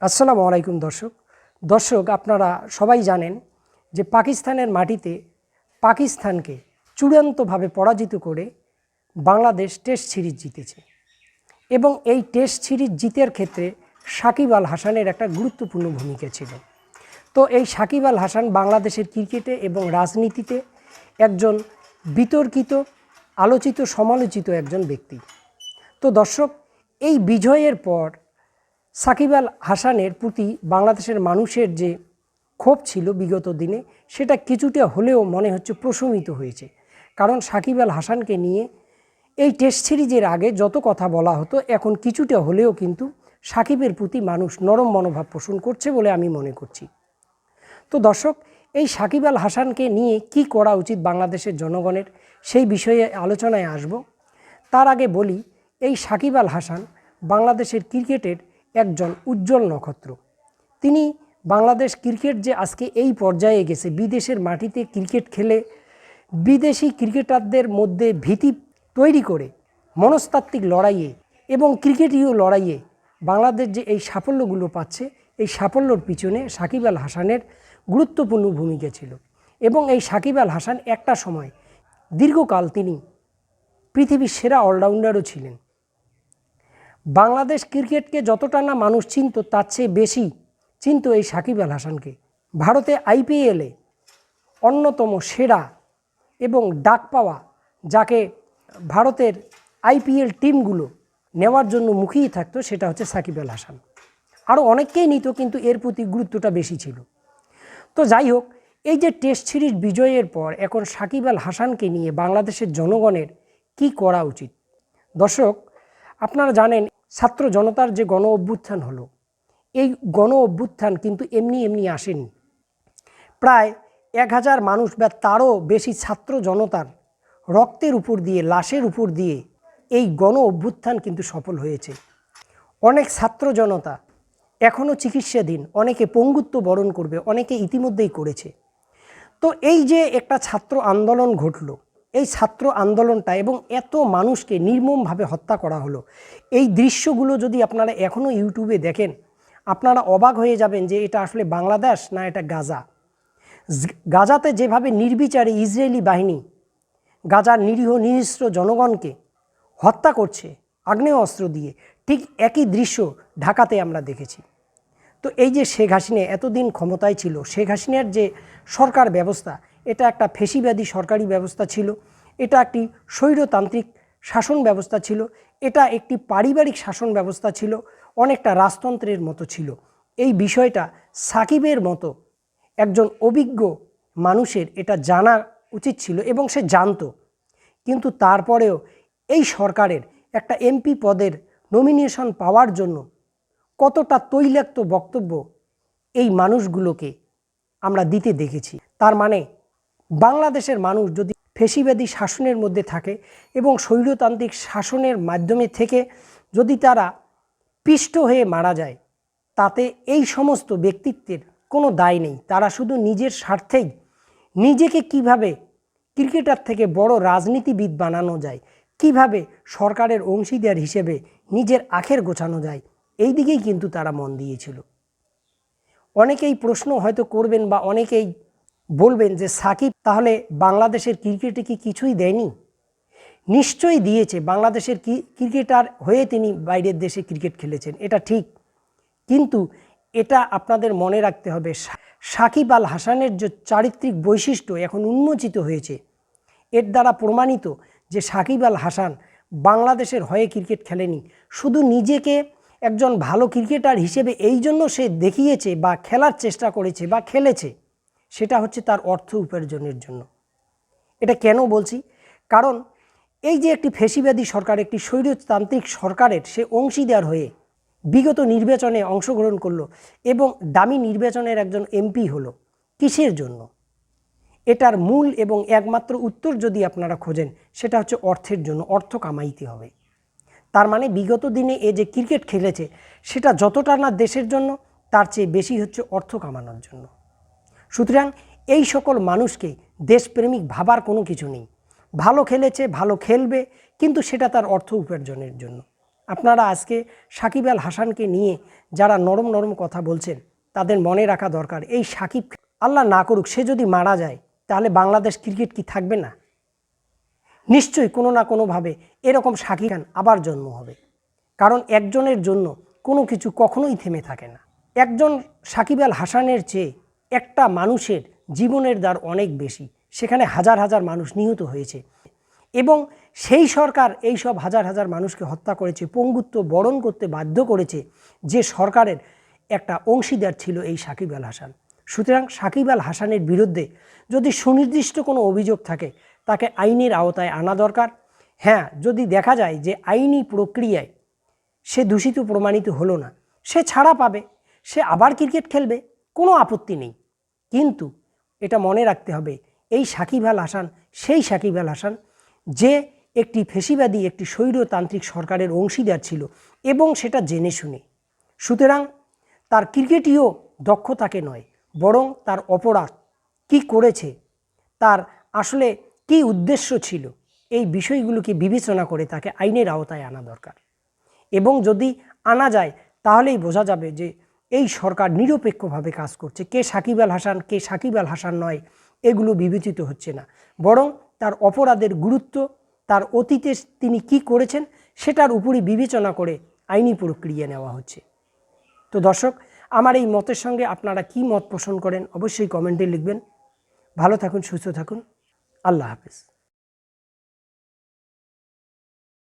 আসসালামু আলাইকুম দর্শক আপনারা সবাই জানেন যে পাকিস্তানের মাটিতে পাকিস্তানকে চূড়ান্তভাবে পরাজিত করে বাংলাদেশ টেস্ট সিরিজ জিতেছে এবং এই টেস্ট সিরিজ জিতের ক্ষেত্রে সাকিব আল হাসানের একটা গুরুত্বপূর্ণ ভূমিকা ছিল। তো এই সাকিব আল হাসান বাংলাদেশের ক্রিকেটে এবং রাজনীতিতে একজন বিতর্কিত, আলোচিত, সমালোচিত একজন ব্যক্তি। তো দর্শক, এই বিজয়ের পর সাকিব আল হাসানের প্রতি বাংলাদেশের মানুষের যে ক্ষোভ ছিল বিগত দিনে, সেটা কিছুটা হলেও মনে হচ্ছে প্রশমিত হয়েছে। কারণ সাকিব আল হাসানকে নিয়ে এই টেস্ট সিরিজের আগে যত কথা বলা হতো, এখন কিছুটা হলেও কিন্তু সাকিবের প্রতি মানুষ নরম মনোভাব পোষণ করছে বলে আমি মনে করছি। তো দর্শক, এই সাকিব আল হাসানকে নিয়ে কি করা উচিত বাংলাদেশের জনগণের, সেই বিষয়ে আলোচনায় আসব। তার আগে বলি, এই সাকিব আল হাসান বাংলাদেশের ক্রিকেটের একজন উজ্জ্বল নক্ষত্র। তিনি বাংলাদেশ ক্রিকেট যে আজকে এই পর্যায়ে গেছে, বিদেশের মাটিতে ক্রিকেট খেলে বিদেশি ক্রিকেটারদের মধ্যে ভীতি তৈরি করে মনস্তাত্ত্বিক লড়াইয়ে এবং ক্রিকেটীয় লড়াইয়ে বাংলাদেশ যে এই সাফল্যগুলো পাচ্ছে, এই সাফল্যর পিছনে সাকিব আল হাসানের গুরুত্বপূর্ণ ভূমিকা ছিল। এবং এই সাকিব আল হাসান একটা সময় দীর্ঘকাল তিনি পৃথিবীর সেরা অলরাউন্ডারও ছিলেন। বাংলাদেশ ক্রিকেটকে যতটা না মানুষ চিনত, তার চেয়ে বেশি চিনত এই সাকিব আল হাসানকে। ভারতে আইপিএলে অন্যতম সেরা এবং ডাক পাওয়া, যাকে ভারতের আইপিএল টিমগুলো নেওয়ার জন্য মুখিয়ে থাকতো, সেটা হচ্ছে সাকিব আল হাসান। আরও অনেককেই নিত, কিন্তু এর প্রতি গুরুত্বটা বেশি ছিল। তো যাই হোক, এই যে টেস্ট সিরিজ বিজয়ের পর এখন সাকিব আল হাসানকে নিয়ে বাংলাদেশের জনগণের কি করা উচিত? দর্শক, আপনারা জানেন ছাত্র জনতার যে গণ অভ্যুত্থান হলো, এই গণ অভ্যুত্থান কিন্তু এমনি আসেনি। প্রায় 1000 মানুষ বা তারও বেশি ছাত্র জনতার রক্তের উপর দিয়ে, লাশের উপর দিয়ে এই গণ অভ্যুত্থান কিন্তু সফল হয়েছে। অনেক ছাত্র জনতা এখনও চিকিৎসাধীন, অনেকে পঙ্গুত্ব বরণ করবে, অনেকে ইতিমধ্যেই করেছে। তো এই যে একটা ছাত্র আন্দোলন ঘটলো, এই ছাত্র আন্দোলনটা এবং এত মানুষকে নির্মমভাবে হত্যা করা হলো, এই দৃশ্যগুলো যদি আপনারা এখনও ইউটিউবে দেখেন, আপনারা অবাক হয়ে যাবেন যে এটা আসলে বাংলাদেশ না এটা গাজা। গাজাতে যেভাবে নির্বিচারে ইসরায়েলি বাহিনী গাজার নিরীহ নিরস্ত্র জনগণকে হত্যা করছে আগ্নেয় অস্ত্র দিয়ে, ঠিক একই দৃশ্য ঢাকাতে আমরা দেখেছি। তো এই যে শেখ হাসিনা এতদিন ক্ষমতায় ছিল, শেখ হাসিনার যে সরকার ব্যবস্থা, এটা একটা ফ্যাসিবাদী সরকারি ব্যবস্থা ছিল, এটা একটি স্বৈরতান্ত্রিক শাসন ব্যবস্থা ছিল, এটা একটি পারিবারিক শাসন ব্যবস্থা ছিল, অনেকটা রাজতন্ত্রের মতো ছিল। এই বিষয়টা সাকিবের মতো একজন অভিজ্ঞ মানুষের এটা জানা উচিত ছিল এবং সে জানতো। কিন্তু তারপরেও এই সরকারের একটা এমপি পদের নমিনেশন পাওয়ার জন্য কতটা তৈলাক্ত বক্তব্য এই মানুষগুলোকে আমরা দিতে দেখেছি। তার মানে বাংলাদেশের মানুষ যদি ফ্যাসিবাদী শাসনের মধ্যে থাকে এবং স্বৈরতান্ত্রিক শাসনের মাধ্যমে থেকে যদি তারা পিষ্ট হয়ে মারা যায়, তাতে এই সমস্ত ব্যক্তিত্বের কোনো দায় নেই। তারা শুধু নিজের স্বার্থেই নিজেকে কিভাবে ক্রিকেটার থেকে বড় রাজনীতিবিদ বানানো যায়, কিভাবে সরকারের অংশীদার হিসেবে নিজের আখের গোছানো যায়, এই দিকেই কিন্তু তারা মন দিয়েছিল। অনেকেই প্রশ্ন হয়তো করবেন বা অনেকেই বলবেন যে সাকিব তাহলে বাংলাদেশের ক্রিকেটে কি কিছুই দেয়নি? নিশ্চয়ই দিয়েছে। বাংলাদেশের ক্রিকেটার হয়ে তিনি বাইরের দেশে ক্রিকেট খেলেছেন, এটা ঠিক। কিন্তু এটা আপনাদের মনে রাখতে হবে, সাকিব আল হাসানের যে চারিত্রিক বৈশিষ্ট্য এখন উন্মোচিত হয়েছে, এর দ্বারা প্রমাণিত যে সাকিব আল হাসান বাংলাদেশের হয়ে ক্রিকেট খেলেনি, শুধু নিজেকে একজন ভালো ক্রিকেটার হিসেবে এই জন্য সে দেখিয়েছে বা খেলার চেষ্টা করেছে বা খেলেছে, সেটা হচ্ছে তার অর্থ উপার্জনের জন্য। এটা কেন বলছি? কারণ এই যে একটি ফ্যাসিবাদী সরকার, একটি স্বৈরতান্ত্রিক সরকারের সে অংশীদার হয়ে বিগত নির্বাচনে অংশগ্রহণ করলো এবং দামি নির্বাচনের একজন এমপি হলো, কিসের জন্য? এটার মূল এবং একমাত্র উত্তর যদি আপনারা খোঁজেন, সেটা হচ্ছে অর্থের জন্য। অর্থ কামাইতে হবে। তার মানে বিগত দিনে এ যে ক্রিকেট খেলেছে, সেটা যতটা না দেশের জন্য, তার চেয়ে বেশি হচ্ছে অর্থ কামানোর জন্য। সুতরাং এই সকল মানুষকে দেশপ্রেমিক ভাবার কোনো কিছু নেই। ভালো খেলেছে, ভালো খেলবে, কিন্তু সেটা তার অর্থ উপার্জনের জন্য। আপনারা আজকে সাকিব আল হাসানকে নিয়ে যারা নরম নরম কথা বলছেন তাদের মনে রাখা দরকার, এই সাকিব আল্লাহ না করুক সে যদি মারা যায় তাহলে বাংলাদেশ ক্রিকেট কি থাকবে না? নিশ্চয়ই কোনো না কোনোভাবে এরকম সাকিব খান আবার জন্ম হবে, কারণ একজনের জন্য কোনো কিছু কখনোই থেমে থাকে না। একজন সাকিব আল হাসানের চেয়ে একটা মানুষের জীবনের দ্বার অনেক বেশি, সেখানে হাজার হাজার মানুষ নিহত হয়েছে এবং সেই সরকার এই সব হাজার হাজার মানুষকে হত্যা করেছে, পঙ্গুত্ব বরণ করতে বাধ্য করেছে, যে সরকারের একটা অংশীদার ছিল এই সাকিব আল হাসান। সুতরাং সাকিব আল হাসানের বিরুদ্ধে যদি সুনির্দিষ্ট কোনো অভিযোগ থাকে তাকে আইনের আওতায় আনা দরকার। হ্যাঁ, যদি দেখা যায় যে আইনি প্রক্রিয়ায় সে দূষিত প্রমাণিত হলো না, সে ছাড়া পাবে, সে আবার ক্রিকেট খেলবে, কোনো আপত্তি নেই। কিন্তু এটা মনে রাখতে হবে এই সাকিব আল হাসান সেই সাকিব আল হাসান যে একটি ফেসিবাদী একটি স্বৈরতান্ত্রিক সরকারের অংশীদার ছিল এবং সেটা জেনে শুনে। সুতরাং তার ক্রিকেটীয় দক্ষতাকে নয়, বরং তার অপরাধ কি করেছে, তার আসলে কি উদ্দেশ্য ছিল, এই বিষয়গুলোকে বিবেচনা করে তাকে আইনের আওতায় আনা দরকার। এবং যদি আনা যায় তাহলেই বোঝা যাবে যে এই সরকার নিরপেক্ষভাবে কাজ করছে, কে সাকিব আল হাসান কে সাকিব আল হাসান নয় এগুলো বিবেচিত হচ্ছে না, বরং তার অপরাধের গুরুত্ব, তার অতীতে তিনি কি করেছেন সেটার উপরই বিবেচনা করে আইনি প্রক্রিয়া নেওয়া হচ্ছে। তো দর্শক, আমার এই মতের সঙ্গে আপনারা কি মত পোষণ করেন অবশ্যই কমেন্টে লিখবেন। ভালো থাকুন, সুস্থ থাকুন, আল্লাহ হাফেজ।